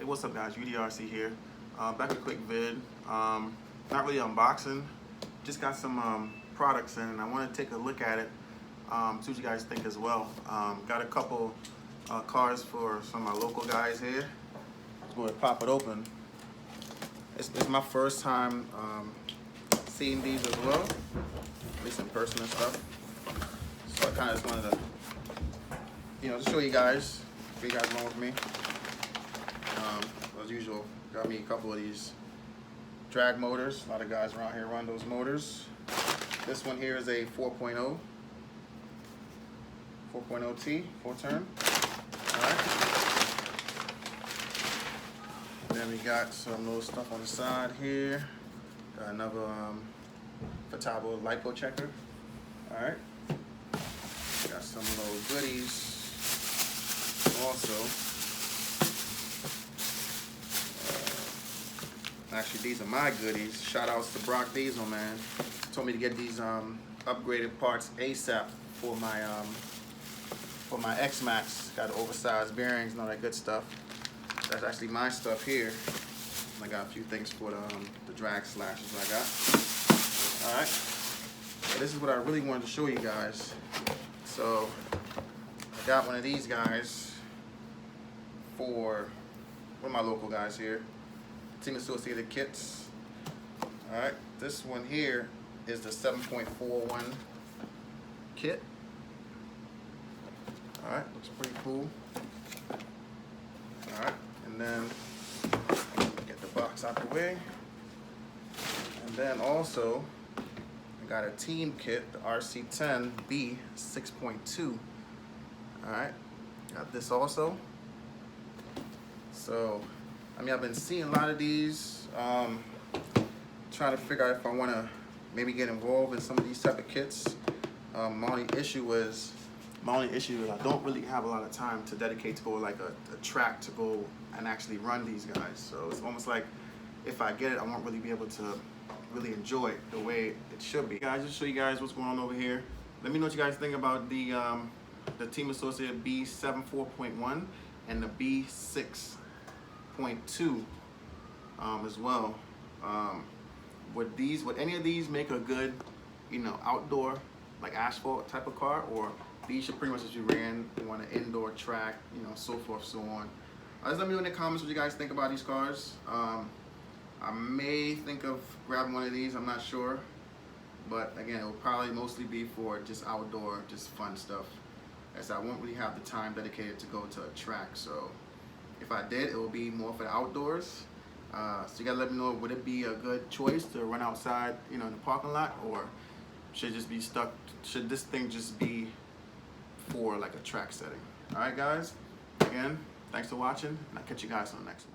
What's up guys, UDRC here. Back with a quick vid. Not really unboxing, just got some products in and I want to take a look at it, see what you guys think as well. Got a couple cars for some of my local guys here. Let's go ahead and pop it open. It's my first time seeing these as well, at least in person and stuff. So I kind of just wanted to, just show you guys, if you guys along with me. As usual, got me a couple of these drag motors. A lot of guys around here run those motors. This one here is a 4.0 T, 4-turn. Alright. Then we got some little stuff on the side here. Got another Fatabo lipo checker. Alright. Got some little goodies also. Actually, these are my goodies. Shout outs to Brock Diesel, man. Told me to get these upgraded parts ASAP for my X-Max. Got oversized bearings and all that good stuff. That's actually my stuff here. I got a few things for the drag slashes I got. Alright. So this is what I really wanted to show you guys. So I got one of these guys for one of my local guys here. TEAMASSOCIATED kits. Alright, this one here is the 7.41 kit. Alright, looks pretty cool. Alright, and then get the box out the way. And then also, I got a team kit, the RC10 B 6.2. Alright, got this also. So, I've been seeing a lot of these, trying to figure out if I want to maybe get involved in some of these type of kits. My only issue is I don't really have a lot of time to dedicate to go like a track to go and actually run these guys. So it's almost like if I get it, I won't really be able to really enjoy it the way it should be. Guys, just show you guys what's going on over here. Let me know what you guys think about the TEAMASSOCIATED B74.1 and the B6.2 as well. Would any of these make a good, outdoor, like asphalt type of car, or these should pretty much just be ran on an indoor track, so forth, so on. Just let me know in the comments what you guys think about these cars. I may think of grabbing one of these, I'm not sure, but again, it will probably mostly be for just outdoor, just fun stuff, as I won't really have the time dedicated to go to a track. So if I did, it will be more for the outdoors. So you gotta let me know, would it be a good choice to run outside, in the parking lot, or should it just be stuck? Should this thing just be for like a track setting? All right, guys. Again, thanks for watching, and I'll catch you guys on the next one.